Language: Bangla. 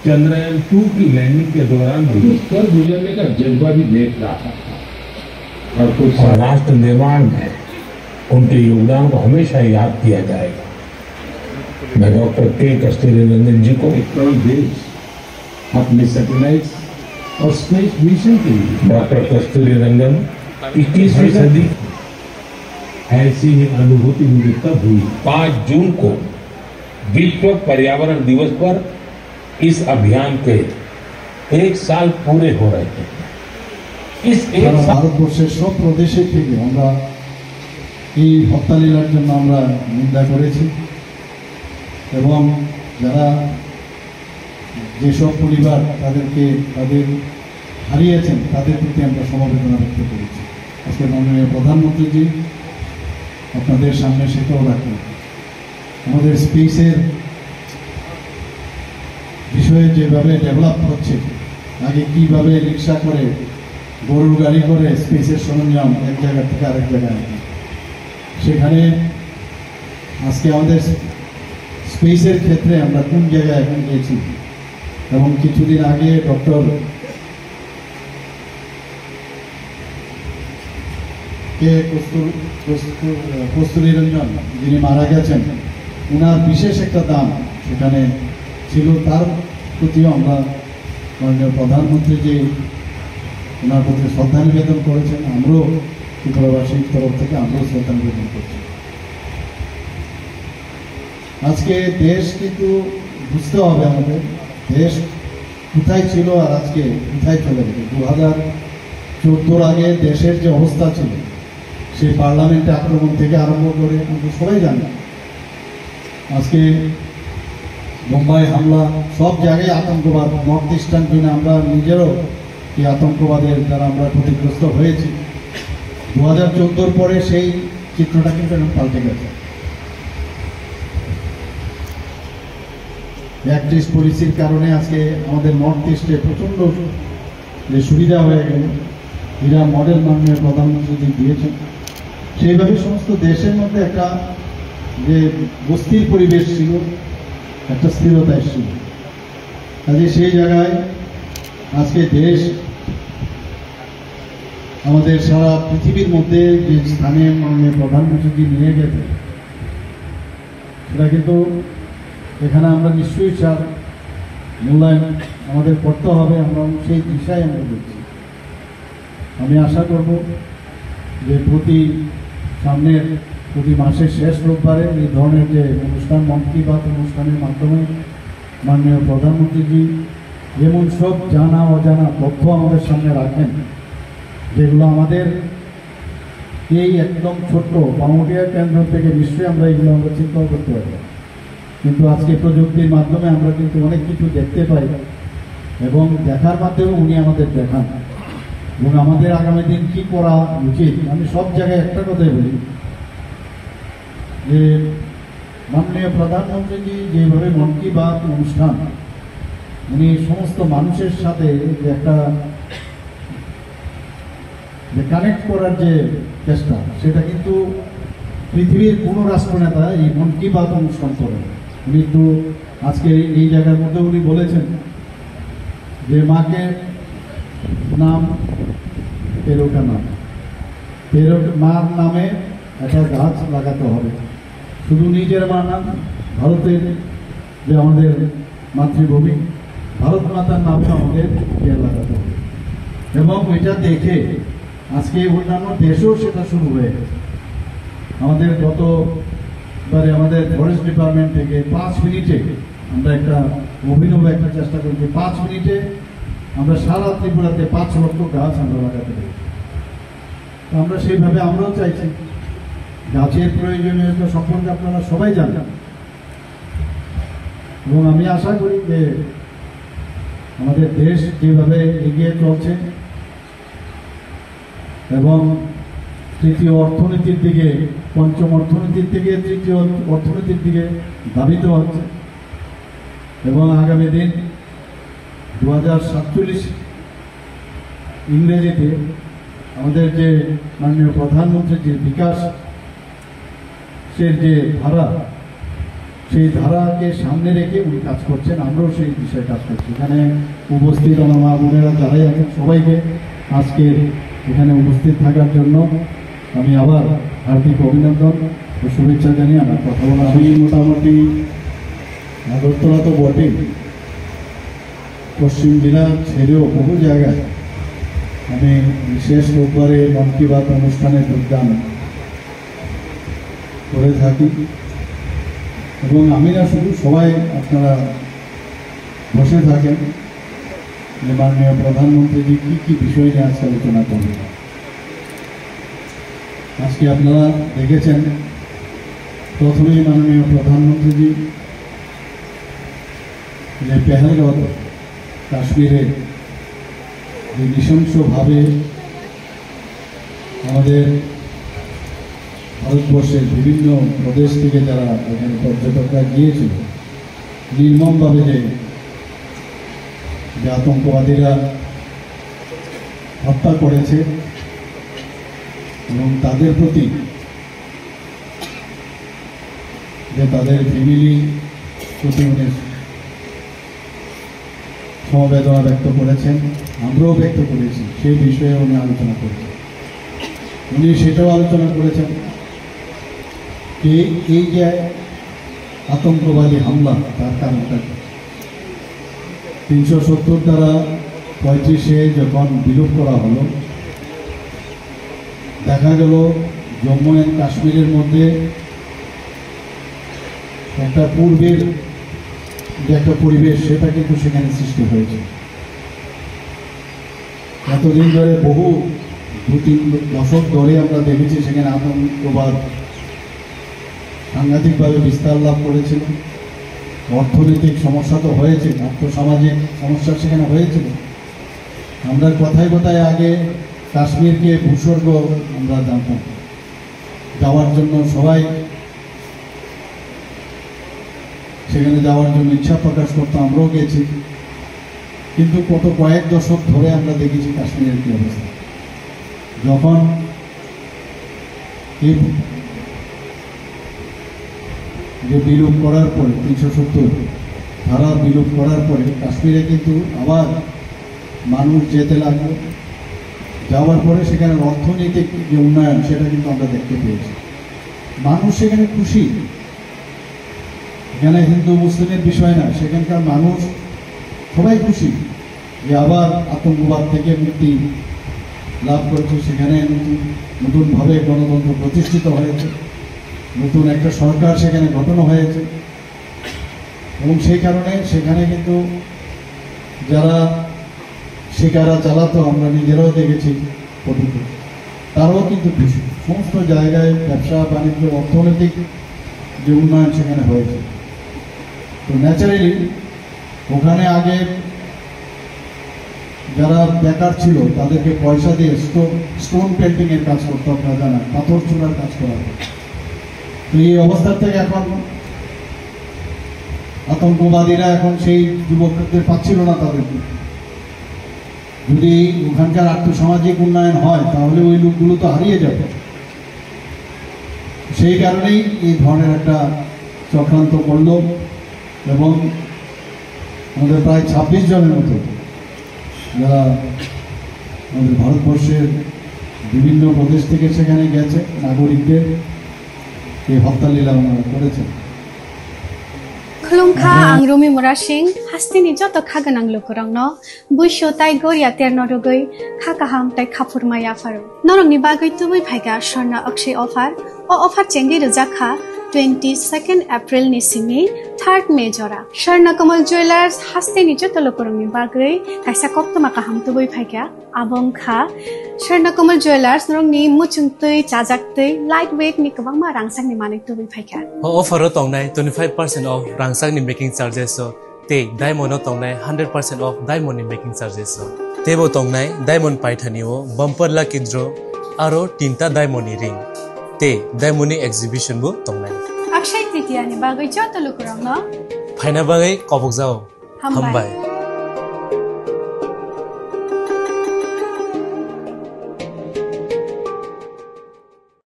चंद्रयान-2 की लैंडिंग के दौरान भी स्तर गुजरने का जज्बा भी देख रहा था और कुछ और राष्ट्र निर्माण में उनके योगदान को हमेशा याद किया जाएगा। मैं डॉक्टर के कस्तूरी रंगन जी को कई देश अपने सैटेलाइट्स और स्पेस मिशन के लिए डॉक्टर कस्तूरी रंगन 21वीं सदी ऐसी ही अनुभूति मुझे तब हुई 5 जून को विश्व पर्यावरण दिवस पर इस अभियान के 1 साल पूरे हो रहे हैं। इस एक ভারতবর্ষের সব প্রদেশে থেকে আমরা এই হত্যালীলার জন্য আমরা নিন্দা করেছি এবং যারা যেসব পরিবার তাদের হারিয়েছেন তাদের প্রতি আমরা সমবেদনা ব্যক্ত করেছি। আজকে মাননীয় প্রধানমন্ত্রীজি আপনাদের সামনে সেটাও রাখেন। আমাদের স্পেসের বিষয়ে যেভাবে ডেভেলপ হচ্ছে, আগে কীভাবে রিক্সা করে গরুর গাড়ি করে স্পেসের সরঞ্জাম এক জায়গা থেকে আরেক জায়গায়, সেখানে আজকে আমাদের স্পেসের ক্ষেত্রে আমরা কোন জায়গায় এখন গেছি। এবং কিছুদিন আগে ডক্টর কে কস্তুরী রঞ্জন যিনি মারা গেছেন, ওনার বিশেষ একটা দান সেখানে ছিল, তার প্রতিও আমরা মাননীয় প্রধানমন্ত্রী যে ওনার প্রতি শ্রদ্ধা নিবেদন করেছেন, আমরাও ত্রিপুরাবাসীর তরফ থেকে আমরাও শ্রদ্ধা নিবেদন করছি। আজকে দেশ কিন্তু বুঝতে হবে আমাদের দেশ কোথায় ছিল আর আজকে কোথায় চলে গেছে। 2014 আগে দেশের যে অবস্থা ছিল, সেই পার্লামেন্টে আক্রমণ থেকে আরম্ভ করে আমরা সবাই জানি, আজকে মুম্বাই হামলা, সব জায়গায় আতঙ্কবাদ, নর্থ ইস্টার্ন জোনে আমরা নিজেরও এই আতঙ্কবাদের দ্বারা আমরা ক্ষতিগ্রস্ত হয়েছি। 2014 পরে সেই চিত্রটা কিন্তু এখন পাল্টে গেছে। অ্যাক্ট ইস্ট পলিসির কারণে আজকে আমাদের নর্থ ইস্টে প্রচণ্ড যে সুবিধা হয়ে গেল, এরা মডেল মাননীয় প্রধানমন্ত্রী দিয়েছেন, সেইভাবে সমস্ত দেশের মধ্যে একটা যে বস্তির পরিবেশ ছিল, একটা স্থিরতা এসেছিল। কাজে সেই জায়গায় আজকে দেশ আমাদের সারা পৃথিবীর মধ্যে যে স্থানে মাননীয় প্রধানমন্ত্রী নিয়ে গেছে, সেটা কিন্তু এখানে আমরা নিশ্চয়ই চার মূল্যায়ন আমাদের করতে হবে। আমরা সেই দিশায় আমরা দেখছি। আমি আশা করব যে প্রতি মাসের শেষ রোববারে এই ধরনের যে অনুষ্ঠান, মন কি বাত অনুষ্ঠানের মাধ্যমে মাননীয় প্রধানমন্ত্রীজি যেমন সব জানা অজানা তথ্য আমাদের সামনে রাখেন, যেগুলো আমাদের এই একদম ছোট্ট বামুটিয়া কেন্দ্র থেকে নিশ্চয়ই আমরা এগুলো আমরা চিন্তাও করতে পারি। কিন্তু আজকে প্রযুক্তির মাধ্যমে আমরা কিন্তু অনেক কিছু দেখতে পাই এবং দেখার মাধ্যমে উনি আমাদের দেখান এবং আমাদের আগামী দিন কী করা উচিত। আমি সব জায়গায় একটা কথাই বলি যে মাননীয় প্রধানমন্ত্রীজি যেভাবে মন কি বাত অনুষ্ঠান, উনি সমস্ত মানুষের সাথে যে একটা কানেক্ট করার যে চেষ্টা, সেটা কিন্তু পৃথিবীর কোনো রাষ্ট্রনেতা এই মন কি বাত অনুষ্ঠান করেন। উনি তো আজকে এই জায়গার মধ্যে উনি বলেছেন যে মাকে নাম তেরোটা নাম, মার নামে একটা গাছ লাগাতে হবে। শুধু নিজের মার নাম, ভারতের যে আমাদের মাতৃভূমি, ভারত মাতার নামে আমাদের লাগাতে হবে। এবং এটা দেখে আজকে অন্যান্য দেশেও সেটা শুরু হয়ে গেছে। আমাদের গতবারে আমাদের ফরেস্ট ডিপার্টমেন্ট থেকে 5 মিনিটে আমরা একটা অভিনব একটা চেষ্টা করেছি। 5 মিনিটে আমরা সারা ত্রিপুরাতে 5 লক্ষ গাছ আমরা লাগাতে পারি। আমরা সেইভাবে আমরাও চাইছি। গাছের প্রয়োজনীয়তা সম্পর্কে আপনারা সবাই জানেন এবং আমি আশা করি যে আমাদের দেশ যেভাবে এগিয়ে চলছে এবং তৃতীয় অর্থনীতির দিকে, পঞ্চম অর্থনীতির থেকে তৃতীয় অর্থনীতির দিকে ধাবিত হচ্ছে এবং আগামী দিন 2047 ইংরেজিতে আমাদের যে মাননীয় প্রধানমন্ত্রীর যে বিকাশের যে ধারা, সেই ধারাকে সামনে রেখে উনি কাজ করছেন, আমরাও সেই বিষয়ে কাজ করছি। এখানে উপস্থিত আমার মা বোনেরা যারাই আছেন সবাইকে আজকের এখানে উপস্থিত থাকার জন্য আমি আবার হার্দিক অভিনন্দন ও শুভেচ্ছা জানিয়ে আমার কথা বলা। আমি মোটামুটি আগরতলা তো বটেই, পশ্চিম জেলা ছেড়েও বহু জায়গায় আমি বিশেষ রোববারে মন কি বাত অনুষ্ঠানে যোগদান করে থাকি। এবং আমি না শুধু, সবাই আপনারা বসে থাকেন যে মাননীয় প্রধানমন্ত্রীজি কী কী বিষয় নিয়ে আজকে আলোচনা করবেন। আজকে আপনারা দেখেছেন প্রথমেই মাননীয় প্রধানমন্ত্রীজি যে পেহেলগাঁও কাশ্মীরে যে নৃশংসভাবে আমাদের ভারতবর্ষের বিভিন্ন প্রদেশ থেকে যারা এখানে পর্যটকরা গিয়েছিল, নির্মমভাবে যে আতঙ্কবাদীরা হত্যা করেছে এবং তাদের প্রতি যে তাদের ফ্যামিলি প্রতি উনি সমবেদনা ব্যক্ত করেছেন, আমরাও ব্যক্ত করেছি, সেই বিষয়ে উনি আলোচনা করেছেন। উনি সেটাও আলোচনা করেছেন যে এই যে আতঙ্কবাদী হামলা তার কারণটা 370 দ্বারা 35-এ যখন বিলোপ করা হলো, দেখা গেল জম্মু অ্যান্ড কাশ্মীরের মধ্যে একটা পূর্বের যে একটা পরিবেশ সেটা কিন্তু সেখানে সৃষ্টি হয়েছে। এতদিন ধরে বহু 2-3 দশক ধরে আমরা দেখেছি সেখানে আতঙ্কবাদ সাংঘাতিকভাবে বিস্তার লাভ করেছিল। অর্থনৈতিক সমস্যা তো হয়েছে, আর্থসামাজিক সমস্যা সেখানে হয়েছিল। আমরা কথায় কথায় আগে কাশ্মীরকে ভূস্বর্গ আমরা জানতাম, যাওয়ার জন্য সবাই সেখানে যাওয়ার জন্য ইচ্ছা প্রকাশ করতাম, আমরাও গেছি। কিন্তু কয়েক দশক ধরে আমরা দেখেছি কাশ্মীরের কী অবস্থা। যখন এই যে বিলোপ করার পরে 370 ধারা বিলোপ করার পরে কাশ্মীরে কিন্তু আবার মানুষ যেতে লাগলো। যাওয়ার পরে সেখানে অর্থনৈতিক যে উন্নয়ন সেটা কিন্তু আমরা দেখতে পেয়েছি। মানুষ সেখানে খুশি, এখানে হিন্দু মুসলিমের বিষয় না, সেখানকার মানুষ সবাই খুশি যে আবার আতঙ্কবাদ থেকে মুক্তি লাভ করেছে। সেখানে নতুনভাবে গণতন্ত্র প্রতিষ্ঠিত হয়েছে, নতুন একটা সরকার সেখানে গঠন হয়েছে। এবং সেই কারণে সেখানে কিন্তু যারা শিকারা চালাতো, আমরা নিজেরাও দেখেছি ফটোতে, তারাও কিন্তু খুশি। সমস্ত জায়গায় ব্যবসা বাণিজ্য অর্থনৈতিক যে উন্নয়ন সেখানে হয়েছে। তো ন্যাচারালি ওখানে আগে যারা বেকার ছিল তাদেরকে পয়সা দিয়ে স্টোন পেন্টিংয়ের কাজ করতে, আপনারা জানেন, পাথর চূড়ার কাজ করা হয়। তো এই অবস্থার থেকে এখন আতঙ্কবাদীরা এখন সেই যুবকদের পাচ্ছিল না তাদেরকে। যদি ওখানকার আর্থসামাজিক উন্নয়ন হয় তাহলে ওই লোকগুলো তো হারিয়ে যাবে। সেই কারণেই এই ধরনের একটা চক্রান্ত করল এবং আমাদের প্রায় 26 জনের মতো যারা আমাদের ভারতবর্ষের বিভিন্ন প্রদেশ থেকে সেখানে গেছে নাগরিকদের এই হত্যা লীলা করেছে। खुलुमखा आं रुमि मुरा सिंह हास्तिनि जत खागोनां लोगोरांनो बुइसो ताइ गरिया तेरनो रगै खाकाहाम ताइ खाफुरमाया फारो नरंनि बागै तुबै फाइगा स्वर्णा अक्षय अफार ओ अफार चेंगि रजाखा 22 एप्रिल नि सिंनि 3 मे जरा स्वर्णा कमल ज्वेलर्स हास्तिनि जत लोगोरांनि बागै काइसा कप्तमा काहाम तुबै फाइगा आबंखा स्वर्णा कमल ज्वेलर्स नरंनि मुचुंतै चाजाक्तै लाइट वेट नि गोबां मा रांसांनि माने तुबै फाइगा ऑफर तंनाय 25% ऑफ रांसांनि मेकिंग चार्जेस ते डायमंड तंनाय 100% ऑफ डायमंड मेकिंग चार्जेस तेबो तंनाय डायमंड पाइथानिओ बम्पर लकी ड्र आरो 3टा डायमंड रिंग ते डायमंड एग्जिबिशन बो तंनाय अक्षय तृतीया नि बागै जत लोकरांनो फाइना बागै कबक जाओ हमबाय।